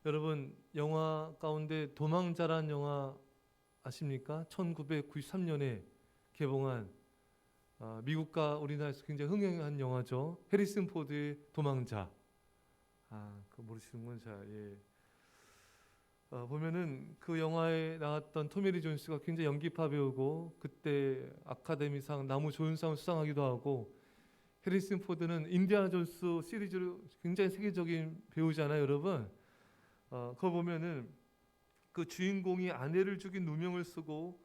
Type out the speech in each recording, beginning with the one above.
여러분 영화 가운데 도망자란 영화 아십니까? 1993년에 개봉한 미국과 우리나라에서 굉장히 흥행한 영화죠. 해리슨 포드의 도망자. 그거 모르시는군. 자, 예. 보면은 그 영화에 나왔던 토미 리 존스가 굉장히 연기파 배우고 그때 아카데미상 나무조연상을 수상하기도 하고, 해리슨 포드는 인디아나 존스 시리즈로 굉장히 세계적인 배우잖아요, 여러분. 그거 보면은 그 주인공이 아내를 죽인 누명을 쓰고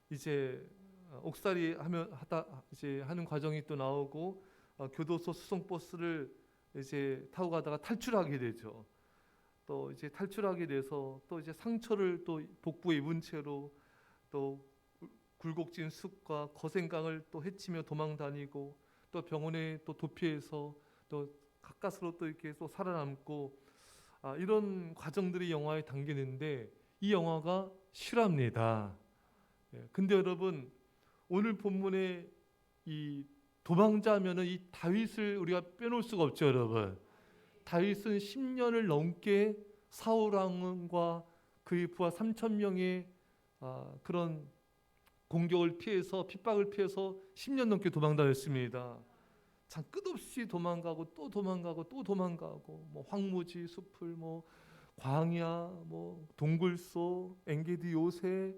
이제 옥살이 이제 하는 과정이 또 나오고, 교도소 수송 버스를 이제 타고 가다가 탈출하게 되죠. 또 이제 탈출하게 돼서 또 이제 상처를 또 복부에 입은 채로 또 굴곡진 숲과 거센강을 또 헤치며 도망 다니고, 또 병원에 또 도피해서 또 가까스로 또 이렇게 또 살아남고, 이런 과정들이 영화에 담기는데 이 영화가 실화입니다. 근데 여러분, 오늘 본문에 이 도망자면은 이 다윗을 우리가 빼놓을 수가 없죠, 여러분. 다윗은 10년을 넘게 사울 왕과 그의 부하 3,000명의 그런 공격을 피해서, 핍박을 피해서 10년 넘게 도망다녔습니다. 참 끝없이 도망가고 또 도망가고 또 도망가고, 뭐 황무지 숲을, 뭐 광야, 뭐 동굴소, 엔게디 요새,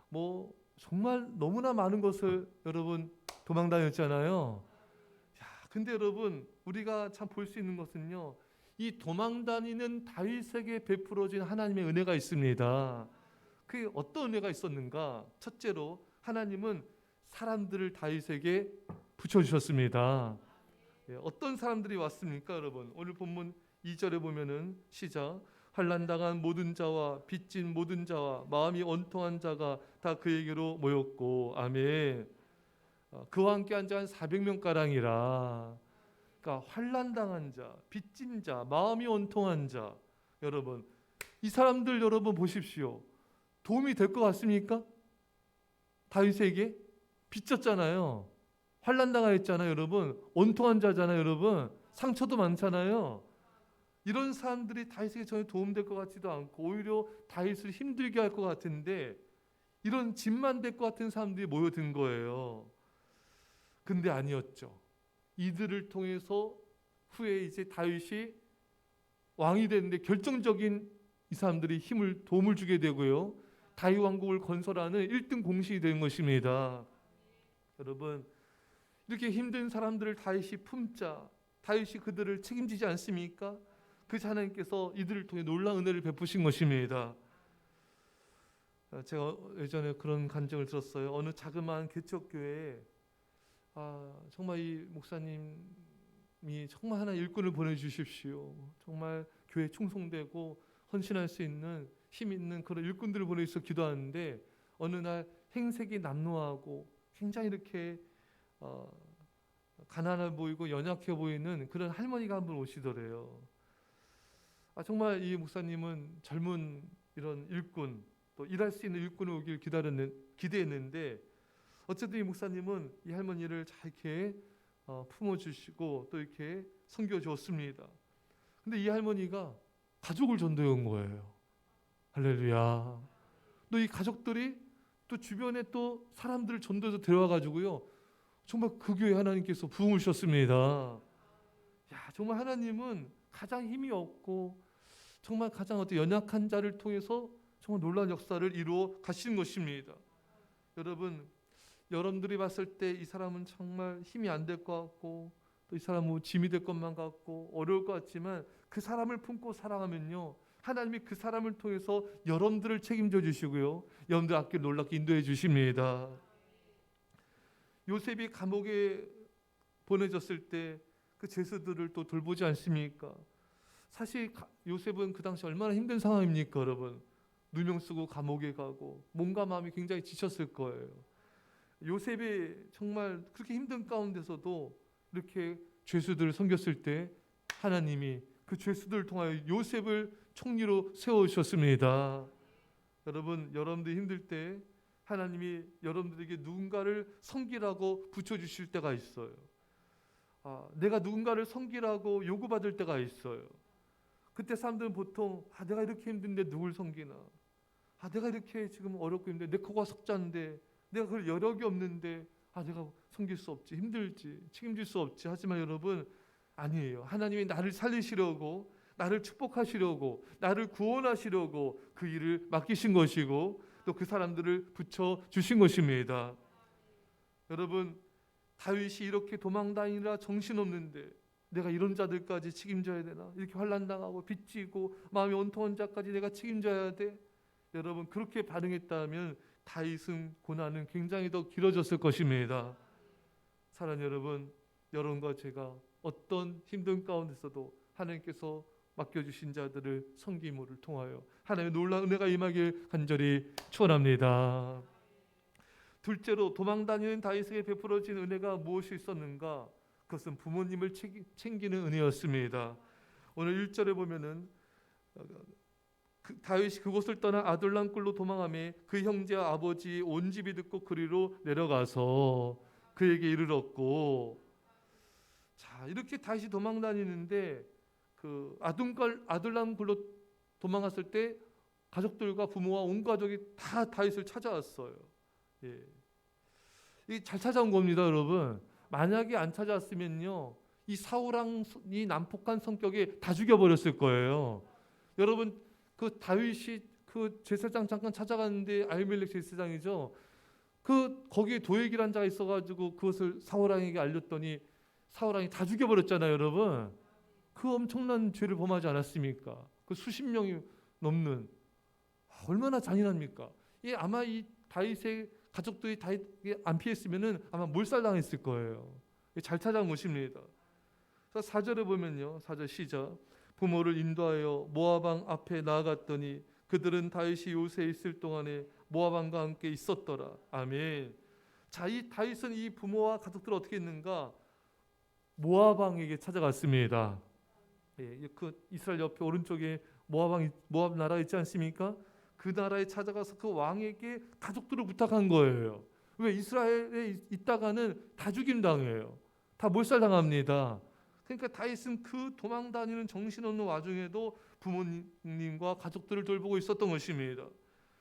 뭐 정말 너무나 많은 것을 여러분 도망다녔잖아요. 근데 여러분, 우리가 참 볼 수 있는 것은요, 이 도망다니는 다윗에게 베풀어진 하나님의 은혜가 있습니다. 그게 어떤 은혜가 있었는가? 첫째로 하나님은 사람들을 다윗에게 붙여주셨습니다. 어떤 사람들이 왔습니까, 여러분? 오늘 본문 2절에 보면은 시작. 환난당한 모든 자와 빚진 모든 자와 마음이 원통한 자가 다 그에게로 모였고, 아멘. 그와 함께 한 자 한 400명가량이라. 그러니까 환난당한 자, 빚진 자, 마음이 원통한 자. 여러분, 이 사람들 여러분 보십시오. 도움이 될 것 같습니까? 다윗에게 빚졌잖아요. 환난당하였잖아요, 여러분. 원통한 자잖아요, 여러분. 상처도 많잖아요. 이런 사람들이 다윗에게 전혀 도움될 것 같지도 않고, 오히려 다윗을 힘들게 할 것 같은데, 이런 짐만 될 것 같은 사람들이 모여든 거예요. 근데 아니었죠. 이들을 통해서 후에 이제 다윗이 왕이 되는데 결정적인 이 사람들이 도움을 주게 되고요, 다윗 왕국을 건설하는 1등 공신이 된 것입니다. 여러분, 이렇게 힘든 사람들을 다윗이 품자, 다윗이 그들을 책임지지 않습니까? 그 하나님께서 이들을 통해 놀라운 은혜를 베푸신 것입니다. 제가 예전에 그런 간증을 들었어요. 어느 자그마한 개척교회에 정말 이 목사님이 정말 하나 일꾼을 보내주십시오. 정말 교회 충성되고 헌신할 수 있는 힘 있는 그런 일꾼들을 보내주셔서 기도하는데, 어느 날 행색이 남루하고 굉장히 이렇게 가난해 보이고 연약해 보이는 그런 할머니가 한 분 오시더래요. 정말 이 목사님은 젊은 이런 일꾼, 또 일할 수 있는 일꾼을 오길 기대했는데, 어쨌든 이 목사님은 이 할머니를 잘 이렇게 품어주시고 또 이렇게 섬겨주었습니다. 근데 이 할머니가 가족을 전도해 온 거예요. 할렐루야. 또 이 가족들이 또 주변에 또 사람들을 전도해서 데려와가지고요, 정말 그 교회 하나님께서 부흥을 주셨습니다. 정말 하나님은 가장 힘이 없고 정말 가장 연약한 자를 통해서 정말 놀라운 역사를 이루어 가시는 것입니다. 여러분들이 봤을 때 이 사람은 정말 힘이 안 될 것 같고, 또 이 사람은 짐이 될 것만 같고 어려울 것 같지만, 그 사람을 품고 사랑하면요, 하나님이 그 사람을 통해서 여러분들을 책임져 주시고요, 여러분들 앞길 놀랍게 인도해 주십니다. 요셉이 감옥에 보내졌을 때 그 죄수들을 또 돌보지 않습니까? 사실 요셉은 그 당시 얼마나 힘든 상황입니까, 여러분? 누명 쓰고 감옥에 가고 몸과 마음이 굉장히 지쳤을 거예요. 요셉이 정말 그렇게 힘든 가운데서도 이렇게 죄수들을 섬겼을 때 하나님이 그 죄수들을 통하여 요셉을 총리로 세워주셨습니다. 여러분들 힘들 때 하나님이 여러분들에게 누군가를 섬기라고 붙여주실 때가 있어요. 내가 누군가를 섬기라고 요구받을 때가 있어요. 그때 사람들은 보통 내가 이렇게 힘든데 누굴 섬기나, 내가 이렇게 지금 어렵고 힘든데 내 코가 석자인데 내가 그럴 여력이 없는데 내가 섬길 수 없지, 힘들지, 책임질 수 없지. 하지만 여러분, 아니에요. 하나님이 나를 살리시려고, 나를 축복하시려고, 나를 구원하시려고 그 일을 맡기신 것이고 또 그 사람들을 붙여주신 것입니다. 여러분, 다윗이 이렇게 도망다니라 정신없는데 내가 이런 자들까지 책임져야 되나? 이렇게 환난당하고 빚지고 마음이 온통한 자까지 내가 책임져야 돼? 여러분, 그렇게 반응했다면 다윗은 고난은 굉장히 더 길어졌을 것입니다. 사랑하는 여러분, 여러분과 제가 어떤 힘든 가운데서도 하나님께서 맡겨주신 자들을 섬김을 통하여 하나님의 놀라운 은혜가 임하길 간절히 축원합니다. 둘째로, 도망다니는 다윗에게 베풀어진 은혜가 무엇이 있었는가? 그것은 부모님을 챙기는 은혜였습니다. 오늘 1절에 보면은 다윗이 그곳을 떠나 아둘람 굴로 도망하며 그 형제와 아버지 온 집이 듣고 그리로 내려가서 그에게 이르렀고, 자, 이렇게 다윗이 도망다니는데 그 아둘람 굴로 도망갔을 때 가족들과 부모와 온 가족이 다 다윗을 찾아왔어요. 예. 이게 잘 찾아온 겁니다, 여러분. 만약에 안 찾아왔으면요, 이 사울왕이 난폭한 성격에 다 죽여버렸을 거예요. 여러분, 그 다윗이 그 제사장 잠깐 찾아갔는데, 아히멜렉 제사장이죠. 거기에 도액이라는 자가 있어가지고 그것을 사울왕에게 알렸더니 사울왕이 다 죽여버렸잖아요, 여러분. 그 엄청난 죄를 범하지 않았습니까? 그 수십 명이 넘는, 얼마나 잔인합니까? 아마 이 다윗의 가족들이 다윗에게 안 피했으면은 아마 몰살당했을 거예요. 잘 찾아온 것입니다. 4절에 보면요, 4절 시작. 부모를 인도하여 모압 왕 앞에 나아갔더니 그들은 다윗이 요새에 있을 동안에 모압 왕과 함께 있었더라. 아멘. 자, 이 다윗은 이 부모와 가족들을 어떻게 했는가? 모압 왕에게 찾아갔습니다. 예, 그 이스라엘 옆에 오른쪽에 모압 나라 있지 않습니까? 그 나라에 찾아가서 그 왕에게 가족들을 부탁한 거예요. 왜? 이스라엘에 있다가는 다 죽임당해요. 다 몰살당합니다. 그러니까 다윗은 그 도망다니는 정신없는 와중에도 부모님과 가족들을 돌보고 있었던 것입니다.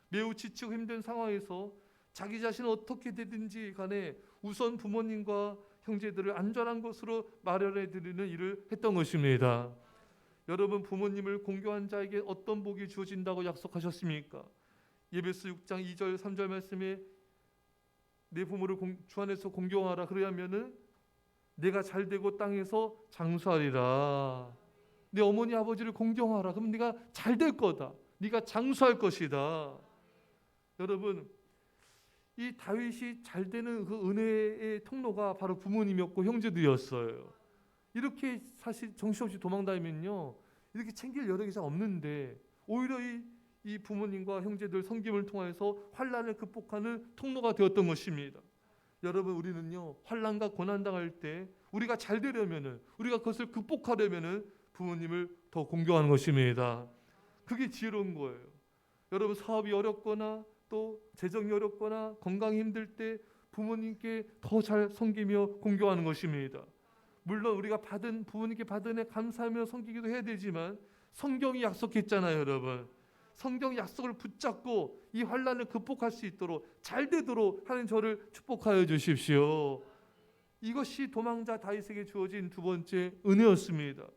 매우 지치고 힘든 상황에서 자기 자신은 어떻게 되든지 간에 우선 부모님과 형제들을 안전한 곳으로 마련해 드리는 일을 했던 것입니다. 여러분, 부모님을 공경한 자에게 어떤 복이 주어진다고 약속하셨습니까? 예배서 6장 2절 3절 말씀에 내 부모를 주 안에서 공경하라. 그러면은 내가 잘되고 땅에서 장수하리라. 내 어머니 아버지를 공경하라. 그럼 네가 잘될 거다. 네가 장수할 것이다. 여러분, 이 다윗이 잘되는 그 은혜의 통로가 바로 부모님이었고 형제들이었어요. 이렇게 사실 정신없이 도망다니면요, 이렇게 챙길 여력이 잘 없는데 오히려 이 부모님과 형제들 섬김을 통해서 환난을 극복하는 통로가 되었던 것입니다. 여러분, 우리는요, 환난과 고난 당할 때 우리가 잘 되려면은, 우리가 그것을 극복하려면은 부모님을 더 공경하는 것입니다. 그게 지혜로운 거예요. 여러분, 사업이 어렵거나 또 재정이 어렵거나 건강이 힘들 때 부모님께 더 잘 섬기며 공경하는 것입니다. 물론 우리가 부모님께 받은 애 감사하며 섬기기도 해야 되지만 성경이 약속했잖아요, 여러분. 성경 약속을 붙잡고 이 환난을 극복할 수 있도록, 잘 되도록 하는 저를 축복하여 주십시오. 이것이 도망자 다윗에게 주어진 두 번째 은혜였습니다.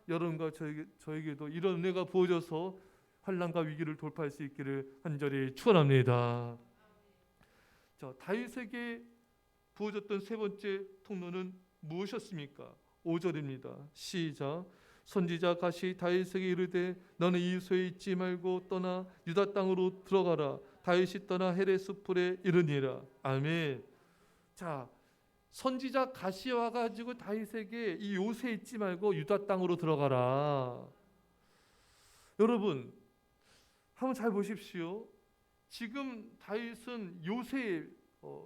여러분과 저에게도 이런 은혜가 부어져서 환난과 위기를 돌파할 수 있기를 간절히 축원합니다. 자, 다윗에게 부어졌던 세 번째 통로는 무엇이었습니까? 5절입니다. 시작. 선지자 갓이 다윗에게 이르되 너는 이 소에 있지 말고 떠나 유다 땅으로 들어가라. 다윗이 떠나 헤레스 풀에 이르니라. 아멘. 자, 선지자 갓이 와가지고 다윗에게 이 요새에 있지 말고 유다 땅으로 들어가라. 여러분, 한번 잘 보십시오. 지금 다윗은 요새에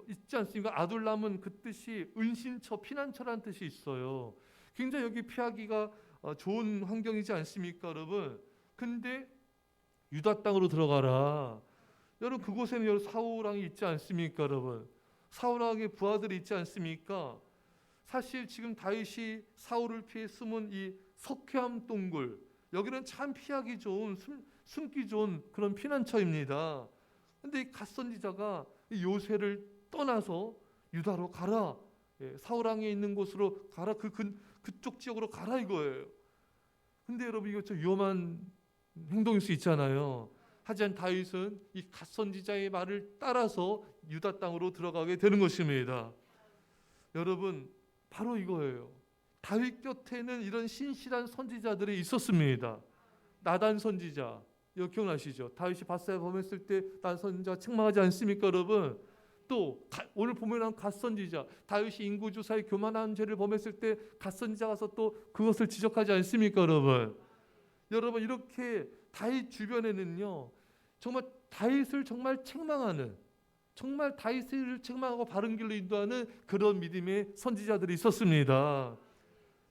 있지 않습니까? 아둘람은 그 뜻이 은신처, 피난처라는 뜻이 있어요. 굉장히 여기 피하기가 좋은 환경이지 않습니까, 여러분? 근데 유다 땅으로 들어가라. 여러분, 그곳에는 사울왕이 있지 않습니까, 여러분? 사울왕의 부하들이 있지 않습니까? 사실 지금 다윗이 사울을 피해 숨은 이 석회암 동굴, 여기는 참 피하기 좋은 숨기 좋은 그런 피난처입니다. 근데 이 갓 선지자가 이 요새를 떠나서 유다로 가라, 사울 왕이 있는 곳으로 가라, 그쪽 지역으로 가라 이거예요. 근데 여러분 이거 좀 위험한 행동일 수 있잖아요. 하지만 다윗은 이 갓 선지자의 말을 따라서 유다 땅으로 들어가게 되는 것입니다. 여러분 바로 이거예요. 다윗 곁에는 이런 신실한 선지자들이 있었습니다. 나단 선지자, 이거 기억나시죠? 다윗이 바세바 범했을 때 나단 선지자 책망하지 않습니까, 여러분? 또 오늘 보면 갓 선지자, 다윗이 인구조사에 교만한 죄를 범했을 때 갓 선지자 가서 또 그것을 지적하지 않습니까, 여러분? 여러분 이렇게 다윗 주변에는요, 정말 다윗을 정말 책망하는, 정말 다윗을 책망하고 바른 길로 인도하는 그런 믿음의 선지자들이 있었습니다.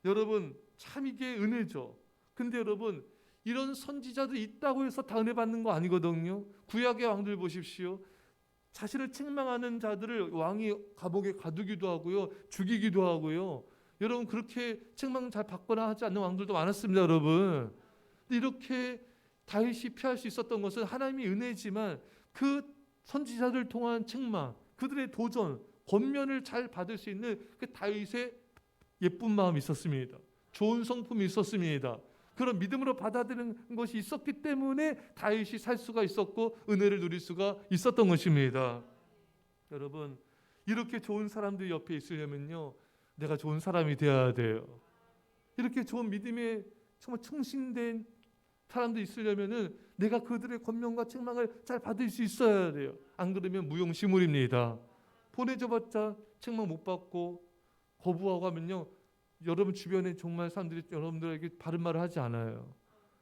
여러분 참 이게 은혜죠. 근데 여러분 이런 선지자들이 있다고 해서 다 은혜 받는 거 아니거든요. 구약의 왕들 보십시오. 자신을 책망하는 자들을 왕이 감옥에 가두기도 하고요, 죽이기도 하고요. 여러분 그렇게 책망 잘 받거나 하지 않는 왕들도 많았습니다, 여러분. 근데 이렇게 다윗이 피할 수 있었던 것은 하나님의 은혜지만 그 선지자들 통한 책망, 그들의 도전, 권면을 잘 받을 수 있는 그 다윗의 예쁜 마음이 있었습니다. 좋은 성품이 있었습니다. 그런 믿음으로 받아들이는 것이 있었기 때문에 다윗이 살 수가 있었고 은혜를 누릴 수가 있었던 것입니다. 여러분 이렇게 좋은 사람들이 옆에 있으려면요, 내가 좋은 사람이 되어야 돼요. 이렇게 좋은 믿음에 정말 충신된 사람들이 있으려면은 내가 그들의 권면과 책망을 잘 받을 수 있어야 돼요. 안 그러면 무용지물입니다. 보내줘봤자 책망 못 받고 거부하고 하면요, 여러분 주변에 정말 사람들이 여러분들에게 바른 말을 하지 않아요.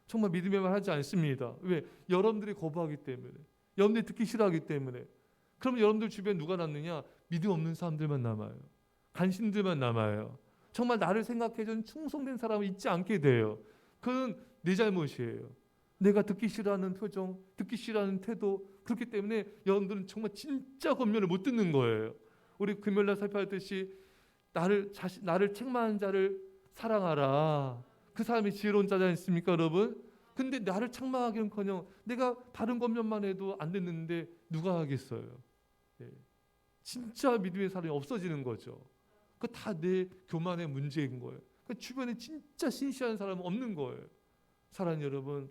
정말 믿음의 말 하지 않습니다. 왜? 여러분들이 거부하기 때문에, 여러분들이 듣기 싫어하기 때문에. 그럼 여러분들 주변에 누가 남느냐? 믿음 없는 사람들만 남아요. 간신들만 남아요. 정말 나를 생각해준 충성된 사람은 있지 않게 돼요. 그건 내 잘못이에요. 내가 듣기 싫어하는 표정, 듣기 싫어하는 태도, 그렇기 때문에 여러분들은 정말 진짜 권면을 못 듣는 거예요. 우리 금요일날 살펴봤듯이 나를 책망하는 자를 사랑하라. 그 사람이 지혜로운 자지 않습니까, 여러분? 근데 나를 책망하기는커녕 내가 바른 권면만 해도 안 됐는데 누가 하겠어요? 진짜 믿음의 사람이 없어지는 거죠. 그 다 내 교만의 문제인 거예요. 그 주변에 진짜 신실한 사람은 없는 거예요. 사랑하는 여러분,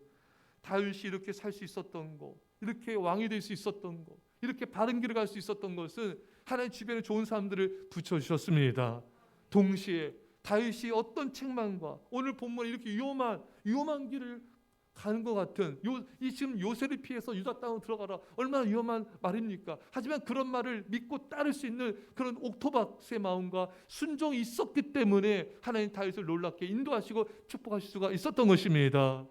다윗이 이렇게 살 수 있었던 거, 이렇게 왕이 될 수 있었던 거, 이렇게 바른 길을 갈 수 있었던 것은 하나님 주변에 좋은 사람들을 붙여주셨습니다. 동시에 다윗이 어떤 책망과 오늘 본문 이렇게 위험한 길을 가는 것 같은 이 지금 요새를 피해서 유다 땅으로 들어가라, 얼마나 위험한 말입니까? 하지만 그런 말을 믿고 따를 수 있는 그런 옥토박스의 마음과 순종이 있었기 때문에 하나님 다윗을 놀랍게 인도하시고 축복하실 수가 있었던 것입니다.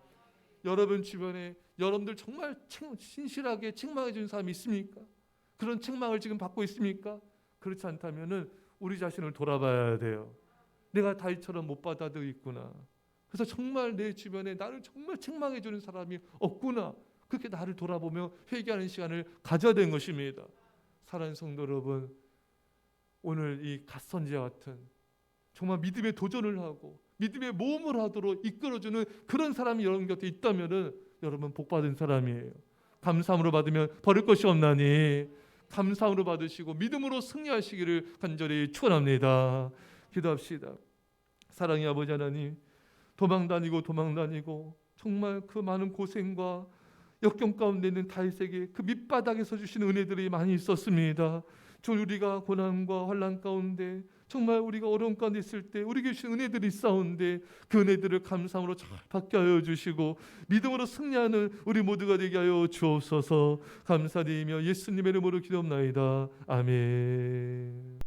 여러분 주변에 여러분들 정말 신실하게 책망해 주는 사람이 있습니까? 그런 책망을 지금 받고 있습니까? 그렇지 않다면은 우리 자신을 돌아봐야 돼요. 내가 다윗처럼 못 받아들이고 있구나. 그래서 정말 내 주변에 나를 정말 책망해 주는 사람이 없구나. 그렇게 나를 돌아보며 회개하는 시간을 가져야 되는 것입니다. 사랑하는 성도 여러분, 오늘 이 갓 선지자 같은 정말 믿음의 도전을 하고 믿음의 모험을 하도록 이끌어주는 그런 사람이 여러분 곁에 있다면은 여러분 복 받은 사람이에요. 감사함으로 받으면 버릴 것이 없나니 감사함으로 받으시고 믿음으로 승리하시기를 간절히 축원합니다. 기도합시다. 사랑의 아버지 하나님, 도망 다니고 정말 그 많은 고생과 역경 가운데 있는 다윗에게 그 밑바닥에서 주신 은혜들이 많이 있었습니다. 주 우리가 고난과 환난 가운데 정말 우리가 어려운 가운데 있을 때 우리에게 주신 은혜들이 있사온데 그 은혜들을 감사함으로 잘 받게 하여 주시고 믿음으로 승리하는 우리 모두가 되게 하여 주옵소서. 감사드리며 예수님의 이름으로 기도합나이다. 아멘.